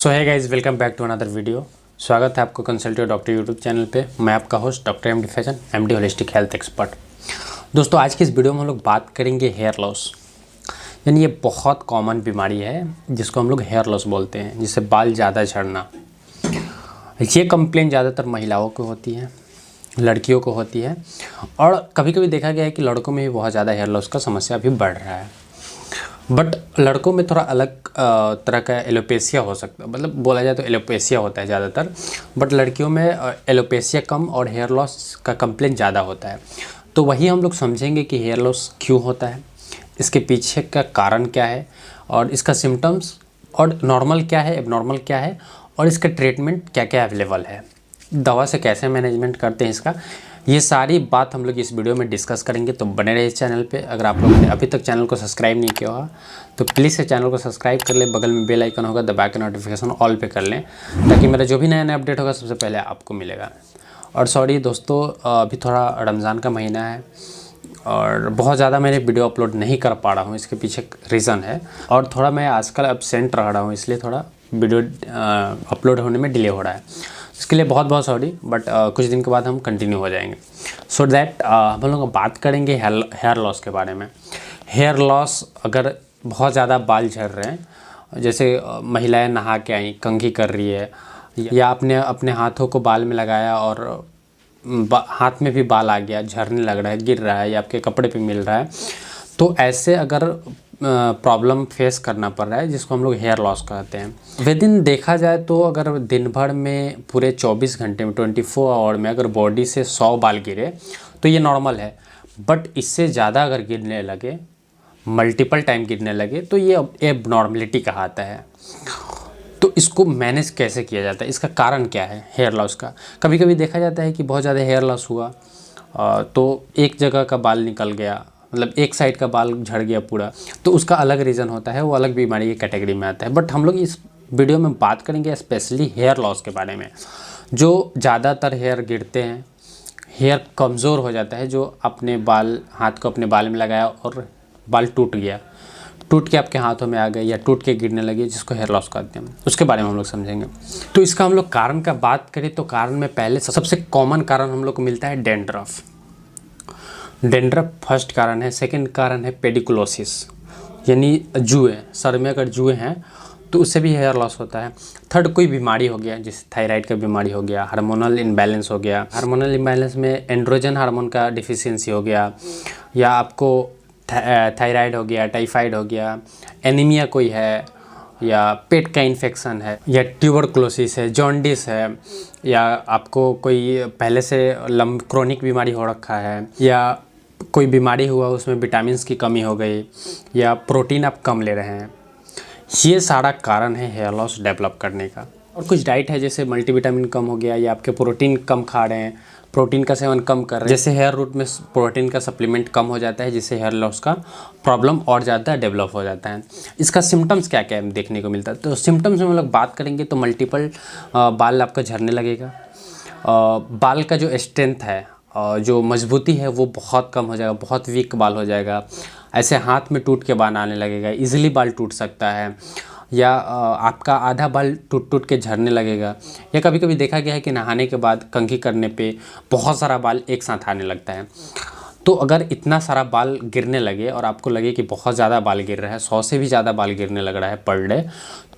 So hi guys, welcome back to another video. स्वागत है आपको कंसल्टेंट डॉक्टर यूट्यूब चैनल पे। मैं आपका host doctor M D fashion, MD holistic health expert. दोस्तों, आज की इस वीडियो में हम लोग बात करेंगे हेयर लॉस। यानी ये बहुत कॉमन बीमारी है जिसको हम लोग हेयर लॉस बोलते हैं, जिससे बाल ज़्यादा झड़ना। ये कंप्लेंट ज़्यादातर महिलाओं को होती है, लड़कियों को होती है, और कभी कभी देखा गया है कि लड़कों में भी बहुत ज़्यादा हेयर लॉस का समस्या अभी बढ़ रहा है। बट लड़कों में थोड़ा अलग तरह का एलोपेशिया हो सकता है, मतलब बोला जाए तो एलोपेशिया होता है ज़्यादातर। बट लड़कियों में एलोपेशिया कम और हेयर लॉस का कंप्लेंट ज़्यादा होता है। तो वही हम लोग समझेंगे कि हेयर लॉस क्यों होता है, इसके पीछे का कारण क्या है, और इसका सिम्टम्स, और नॉर्मल क्या है, एबनॉर्मल क्या है, और इसका ट्रीटमेंट क्या क्या अवेलेबल है, दवा से कैसे मैनेजमेंट करते हैं इसका। ये सारी बात हम लोग इस वीडियो में डिस्कस करेंगे। तो बने रहे इस चैनल पे। अगर आप लोगों ने अभी तक चैनल को सब्सक्राइब नहीं किया होगा तो प्लीज़ से चैनल को सब्सक्राइब कर लें। बगल में बेल आइकन होगा, दबा के नोटिफिकेशन ऑल पे कर लें, ताकि मेरा जो भी नया नया अपडेट होगा सबसे पहले आपको मिलेगा। और सॉरी दोस्तों, अभी थोड़ा रमज़ान का महीना है और बहुत ज़्यादा मैंने वीडियो अपलोड नहीं कर पा रहा हूँ। इसके पीछे रीज़न है, और थोड़ा मैं आजकल एब्सेंट रह रहा हूँ, इसलिए थोड़ा वीडियो अपलोड होने में डिले हो रहा है। इसके लिए बहुत बहुत सॉरी। बट कुछ दिन के बाद हम कंटिन्यू हो जाएंगे। सो दैट हम लोग बात करेंगे हेयर लॉस के बारे में। हेयर लॉस, अगर बहुत ज़्यादा बाल झड़ रहे हैं, जैसे महिलाएं नहा के आई, कंघी कर रही है, या आपने अपने हाथों को बाल में लगाया और हाथ में भी बाल आ गया, झड़ने लग रहा है, गिर रहा है, या आपके कपड़े पे मिल रहा है, तो ऐसे अगर प्रॉब्लम फेस करना पड़ रहा है, जिसको हम लोग हेयर लॉस कहते हैं। विदिन देखा जाए तो अगर दिन भर में पूरे 24 घंटे में 24 आवर में अगर बॉडी से 100 बाल गिरे तो ये नॉर्मल है। बट इससे ज़्यादा अगर गिरने लगे, मल्टीपल टाइम गिरने लगे, तो ये एबनॉर्मलिटी कहलाता है। तो इसको मैनेज कैसे किया जाता है, इसका कारण क्या है हेयर लॉस का। कभी कभी देखा जाता है कि बहुत ज़्यादा हेयर लॉस हुआ तो एक जगह का बाल निकल गया, मतलब एक साइड का बाल झड़ गया पूरा, तो उसका अलग रीज़न होता है, वो अलग बीमारी की कैटेगरी में आता है। बट हम लोग इस वीडियो में बात करेंगे स्पेशली हेयर लॉस के बारे में। जो ज़्यादातर हेयर गिरते हैं, हेयर कमज़ोर हो जाता है, जो अपने बाल, हाथ को अपने बाल में लगाया और बाल टूट गया, टूट के आपके हाथों में आ गए या टूट के गिरने लगे, जिसको हेयर लॉस कहते हैं, उसके बारे में हम लोग समझेंगे। तो इसका हम लोग कारण का बात करें तो कारण में पहले सबसे कॉमन कारण हम लोग को मिलता है डेंड्रफ। डेंड्रफ फर्स्ट कारण है। सेकंड कारण है पेडिकुलोसिस, यानी जुए, सर में अगर जुए हैं तो उससे भी हेयर लॉस होता है। थर्ड, कोई बीमारी हो गया, जैसे थायराइड का बीमारी हो गया, हार्मोनल इम्बैलेंस हो गया, हार्मोनल इम्बैलेंस में एंड्रोजन हार्मोन का डिफिशियंसी हो गया, या आपको थायराइड हो गया, टाइफाइड हो गया, एनीमिया कोई है, या पेट का इन्फेक्शन है, या ट्यूबरकुलोसिस है, जॉन्डिस है, या आपको कोई पहले से क्रोनिक बीमारी हो रखा है, या कोई बीमारी हुआ उसमें विटामिन्स की कमी हो गई, या प्रोटीन आप कम ले रहे हैं। ये सारा कारण है हेयर लॉस डेवलप करने का। और कुछ डाइट है, जैसे मल्टीविटामिन कम हो गया, या आपके प्रोटीन कम खा रहे हैं, प्रोटीन का सेवन कम कर रहे हैं, जैसे हेयर रूट में प्रोटीन का सप्लीमेंट कम हो जाता है, जिससे हेयर लॉस का प्रॉब्लम और ज़्यादा डेवलप हो जाता है। इसका सिम्टम्स क्या क्या देखने को मिलता है, तो सिम्टम्स में हम लोग बात करेंगे तो मल्टीपल बाल आपका झड़ने लगेगा, बाल का जो स्ट्रेंथ है, जो मजबूती है, वो बहुत कम हो जाएगा, बहुत वीक बाल हो जाएगा। ऐसे हाथ में टूट के बाल आने लगेगा, इजीली बाल टूट सकता है, या आपका आधा बाल टूट टूट के झड़ने लगेगा, या कभी कभी देखा गया है कि नहाने के बाद कंघी करने पे बहुत सारा बाल एक साथ आने लगता है। तो अगर इतना सारा बाल गिरने लगे और आपको लगे कि बहुत ज़्यादा बाल गिर रहा है, 100 से भी ज़्यादा बाल गिरने लग रहा है पर डे,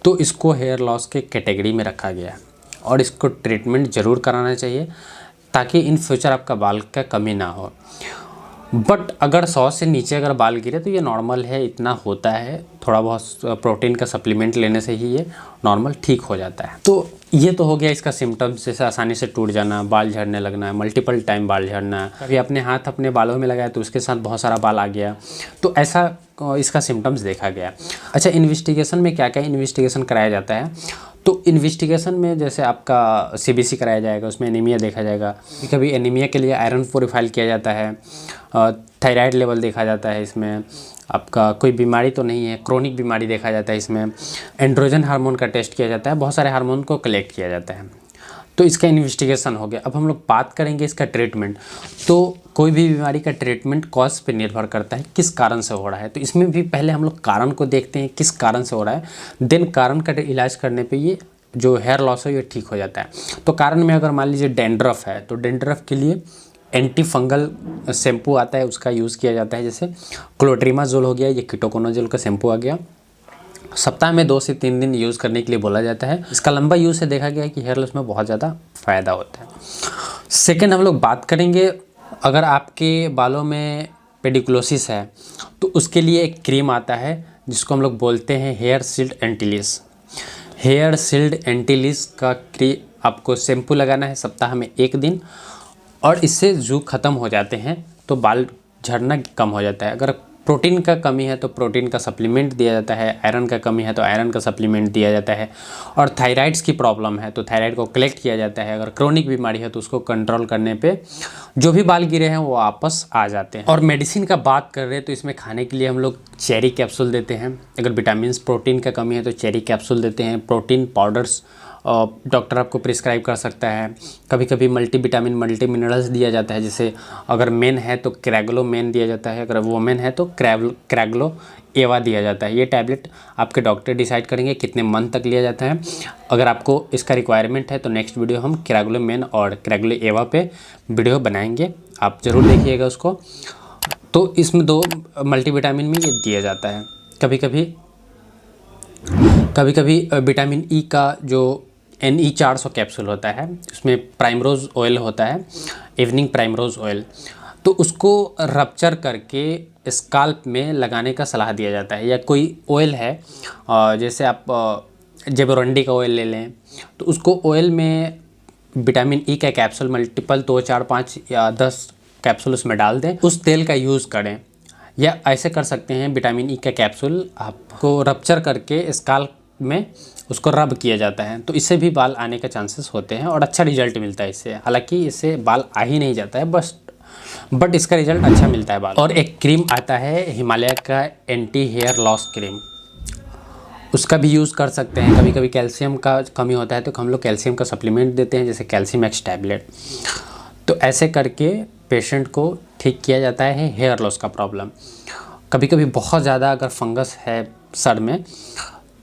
तो इसको हेयर लॉस के कैटेगरी में रखा गया है, और इसको ट्रीटमेंट ज़रूर कराना चाहिए, ताकि इन फ्यूचर आपका बाल का कमी ना हो। बट अगर 100 से नीचे अगर बाल गिरे तो ये नॉर्मल है, इतना होता है, थोड़ा बहुत प्रोटीन का सप्लीमेंट लेने से ही ये नॉर्मल ठीक हो जाता है। तो ये तो हो गया इसका सिम्टम्स, जैसे आसानी से टूट जाना, बाल झड़ने लगना है, मल्टीपल टाइम बाल झड़ना, कभी अपने हाथ अपने बालों में लगाया तो उसके साथ बहुत सारा बाल आ गया, तो ऐसा इसका सिम्टम्स देखा गया। अच्छा, इन्वेस्टिगेशन में क्या क्या इन्वेस्टिगेशन कराया जाता है, तो इन्वेस्टिगेशन में जैसे आपका सीबीसी कराया जाएगा, उसमें एनीमिया देखा जाएगा, कभी एनीमिया के लिए आयरन प्योरीफाई किया जाता है, थायराइड लेवल देखा जाता है, इसमें आपका कोई बीमारी तो नहीं है, क्रोनिक बीमारी देखा जाता है, इसमें एंड्रोजन हार्मोन का टेस्ट किया जाता है, बहुत सारे हार्मोन को कलेक्ट किया जाता है। तो इसका इन्वेस्टिगेशन हो गया। अब हम लोग बात करेंगे इसका ट्रीटमेंट। तो कोई भी बीमारी का ट्रीटमेंट कॉज पे निर्भर करता है, किस कारण से हो रहा है। तो इसमें भी पहले हम लोग कारण को देखते हैं, किस कारण से हो रहा है, देन कारण का इलाज करने पे ये जो हेयर लॉस है ये ठीक हो जाता है। तो कारण में अगर मान लीजिए डैंड्रफ है तो डैंड्रफ के लिए एंटी फंगल शैम्पू आता है, उसका यूज़ किया जाता है। जैसे क्लोट्रिमाजोल हो गया, ये कीटोकोनाजोल का शैम्पू आ गया। सप्ताह में 2 से 3 दिन यूज़ करने के लिए बोला जाता है। इसका लंबा यूज़ से देखा गया है कि हेयर लॉस में बहुत ज़्यादा फ़ायदा होता है। सेकेंड हम लोग बात करेंगे, अगर आपके बालों में पेडिकुलोसिस है तो उसके लिए एक क्रीम आता है जिसको हम लोग बोलते हैं हेयर शील्ड एंटीलिस। हेयर शील्ड एंटीलिस का आपको शैम्पू लगाना है सप्ताह में 1 दिन, और इससे जू ख़त्म हो जाते हैं तो बाल झड़ना कम हो जाता है। अगर प्रोटीन का कमी है तो प्रोटीन का सप्लीमेंट दिया जाता है, आयरन का कमी है तो आयरन का सप्लीमेंट दिया जाता है, और थायराइड्स की प्रॉब्लम है तो थायराइड को कलेक्ट किया जाता है। अगर क्रोनिक बीमारी है तो उसको कंट्रोल करने पे जो भी बाल गिरे हैं वो वापस आ जाते हैं। और मेडिसिन का बात कर रहे हैं तो इसमें खाने के लिए हम लोग चेरी कैप्सूल देते हैं। अगर विटामिन प्रोटीन का कमी है तो चेरी कैप्सूल देते हैं। प्रोटीन पाउडर्स डॉक्टर आपको प्रिस्क्राइब कर सकता है। कभी कभी मल्टीविटामिन मल्टी मिनरल्स दिया जाता है। जैसे अगर मेन है तो क्रैगलो मेन दिया जाता है, अगर वोमेन है तो क्रैगलो एवा दिया जाता है। ये टैबलेट आपके डॉक्टर डिसाइड करेंगे कितने मंथ तक लिया जाता है। अगर आपको इसका रिक्वायरमेंट है तो नेक्स्ट वीडियो हम क्रैगलो मेन और क्रैगलो एवा पे वीडियो बनाएंगे, आप ज़रूर देखिएगा उसको। तो इसमें 2 मल्टीविटामिन में ये दिया जाता है। कभी कभी विटामिन ई का जो NE400 कैप्सूल होता है उसमें प्राइमरोज ऑयल होता है, इवनिंग प्राइमरोज ऑयल, तो उसको रप्चर करके स्काल्प में लगाने का सलाह दिया जाता है। या कोई ऑयल है जैसे आप जेबोरंडी का ऑयल ले लें तो उसको ऑयल में विटामिन ई का कैप्सूल मल्टीपल 2, 4, 5 या 10 कैप्सूल उसमें डाल दें, उस तेल का यूज़ करें। या ऐसे कर सकते हैं, विटामिन ई का कैप्सूल आपको रप्चर करके स्काल्प में उसको रब किया जाता है, तो इससे भी बाल आने का चांसेस होते हैं और अच्छा रिजल्ट मिलता है इससे। हालांकि इससे बाल आ ही नहीं जाता है बट इसका रिजल्ट अच्छा मिलता है बाल। और एक क्रीम आता है हिमालय का एंटी हेयर लॉस क्रीम, उसका भी यूज़ कर सकते हैं। कभी कभी कैल्शियम का कमी होता है तो हम लोग कैल्शियम का सप्लीमेंट देते हैं, जैसे कैल्शियम एक्स टैबलेट। तो ऐसे करके पेशेंट को ठीक किया जाता है हेयर लॉस का प्रॉब्लम। कभी कभी बहुत ज़्यादा अगर फंगस है सर में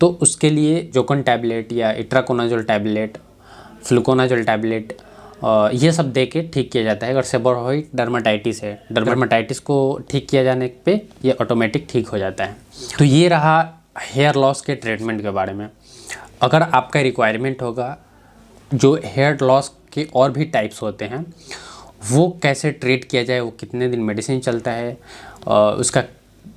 तो उसके लिए जोकन टैबलेट या इट्राकोनाजोल टैबलेट, फ्लूकोनाजोल टैबलेट, ये सब दे के ठीक किया जाता है। अगर सेबोरॉइड डर्माटाइटिस है, डर्माटाइटिस को ठीक किया जाने पे ये ऑटोमेटिक ठीक हो जाता है। तो ये रहा हेयर लॉस के ट्रीटमेंट के बारे में। अगर आपका रिक्वायरमेंट होगा जो हेयर लॉस के और भी टाइप्स होते हैं वो कैसे ट्रीट किया जाए, वो कितने दिन मेडिसिन चलता है, उसका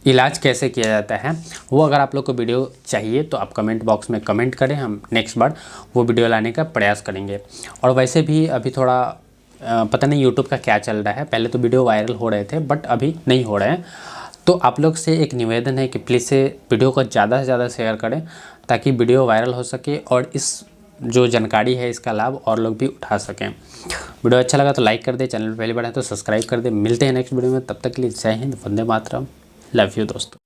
इलाज कैसे किया जाता है, वो अगर आप लोग को वीडियो चाहिए तो आप कमेंट बॉक्स में कमेंट करें, हम नेक्स्ट बार वो वीडियो लाने का प्रयास करेंगे। और वैसे भी अभी थोड़ा पता नहीं यूट्यूब का क्या चल रहा है, पहले तो वीडियो वायरल हो रहे थे बट अभी नहीं हो रहे हैं। तो आप लोग से एक निवेदन है कि प्लीज़ से वीडियो को ज़्यादा से ज़्यादा शेयर करें ताकि वीडियो वायरल हो सके और इस जो जानकारी है इसका लाभ और लोग भी उठा सकें। वीडियो अच्छा लगा तो लाइक कर दे, चैनल पर पहली बार है तो सब्सक्राइब कर दे। मिलते हैं नेक्स्ट वीडियो में, तब तक के लिए जय हिंद, वंदे मातरम, लव यू दोस्तों।